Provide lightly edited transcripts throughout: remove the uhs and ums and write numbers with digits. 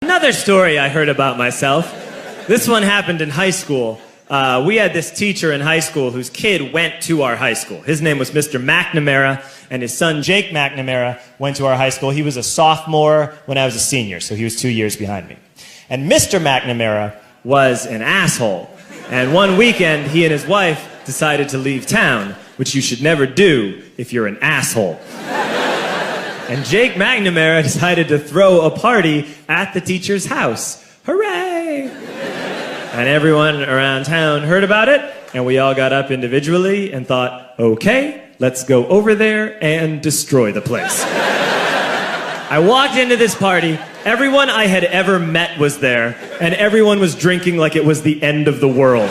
Another story I heard about myself. This one happened in high school. We had this teacher in high school whose kid went to our high school. His name was Mr. McNamara, and his son Jake McNamara went to our high school. He was a sophomore when I was a senior, so he was 2 years behind me. And Mr. McNamara was an asshole. And one weekend, he and his wife decided to leave town, which you should never do if you're an asshole. And Jake McNamara decided to throw a party at the teacher's house. Hooray! And everyone around town heard about it, and we all got up individually and thought, okay, let's go over there and destroy the place. I walked into this party, everyone I had ever met was there, and everyone was drinking like it was the end of the world.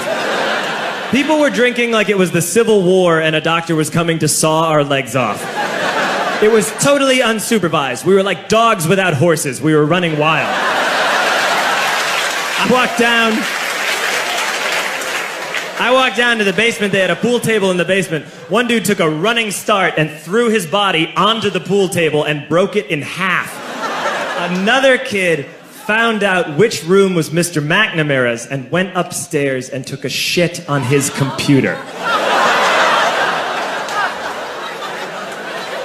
People were drinking like it was the Civil War and a doctor was coming to saw our legs off. It was totally unsupervised. We were like dogs without horses. We were running wild. I walked down to the basement. They had a pool table in the basement. One dude took a running start and threw his body onto the pool table and broke it in half. Another kid found out which room was Mr. McNamara's and went upstairs and took a shit on his computer.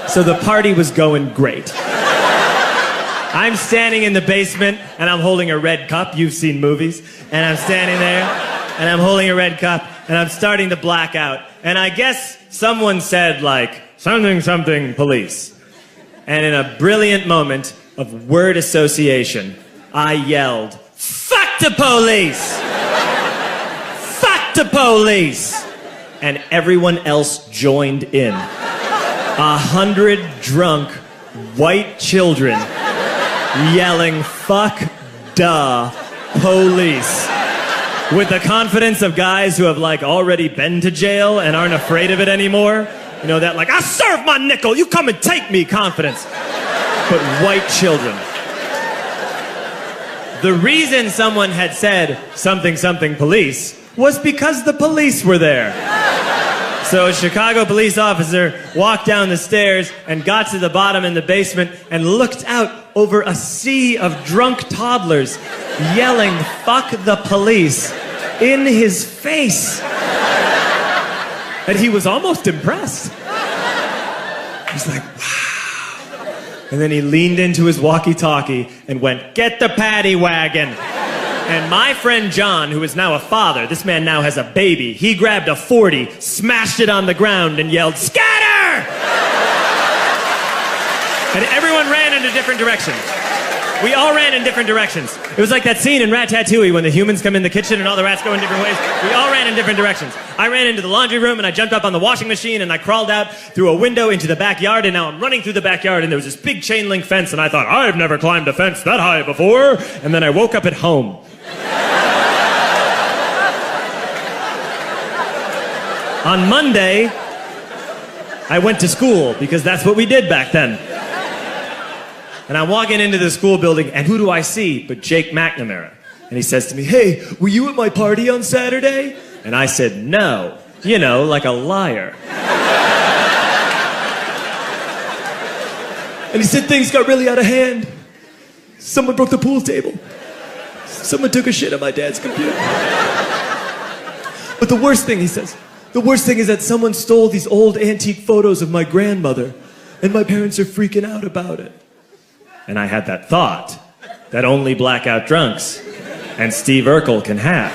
So the party was going great. I'm standing in the basement and I'm holding a red cup. You've seen movies. And I'm standing there and I'm holding a red cup and I'm starting to black out. And I guess someone said like, something, something, police. And in a brilliant moment of word association, I yelled, fuck the police! Fuck the police! And everyone else joined in. 100 drunk white children yelling, fuck the police. With the confidence of guys who have like already been to jail and aren't afraid of it anymore. You know, that like, I'll serve my nickel, you come and take me confidence. But white children. The reason someone had said something, something police was because the police were there. So a Chicago police officer walked down the stairs and got to the bottom in the basement and looked out over a sea of drunk toddlers yelling, fuck the police, in his face. And he was almost impressed. He's like, wow. And then he leaned into his walkie-talkie and went, get the paddy wagon. And my friend John, who is now a father, this man now has a baby, he grabbed a 40, smashed it on the ground, and yelled, scatter! And everyone ran in a different direction. We all ran in different directions. It was like that scene in Ratatouille when the humans come in the kitchen and all the rats go in different ways. We all ran in different directions. I ran into the laundry room and I jumped up on the washing machine and I crawled out through a window into the backyard, and now I'm running through the backyard and there was this big chain link fence and I thought, I've never climbed a fence that high before. And then I woke up at home. On Monday, I went to school because that's what we did back then. And I'm walking into the school building, and who do I see but Jake McNamara? And he says to me, hey, were you at my party on Saturday? And I said, no. You know, like a liar. And he said things got really out of hand. Someone broke the pool table. Someone took a shit on my dad's computer. But the worst thing, he says, the worst thing is that someone stole these old antique photos of my grandmother, and my parents are freaking out about it. And I had that thought that only blackout drunks and Steve Urkel can have.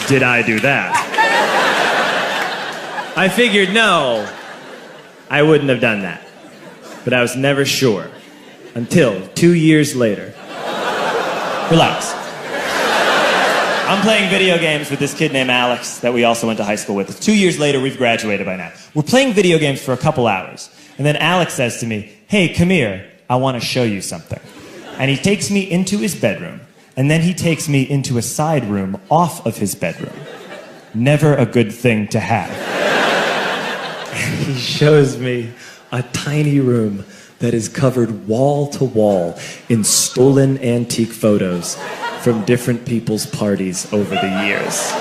Did I do that? I figured, no, I wouldn't have done that. But I was never sure. Until 2 years later. Relax. I'm playing video games with this kid named Alex that we also went to high school with. 2 years later, we've graduated by now. We're playing video games for a couple hours. And then Alex says to me, hey, come here, I want to show you something. And he takes me into his bedroom. And then he takes me into a side room off of his bedroom. Never a good thing to have. And he shows me a tiny room that is covered wall to wall in stolen antique photos from different people's parties over the years.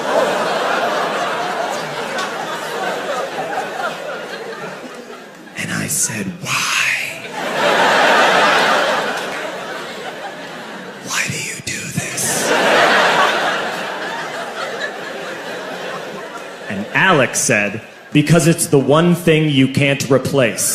said, why? Why do you do this? And Alex said, because it's the one thing you can't replace.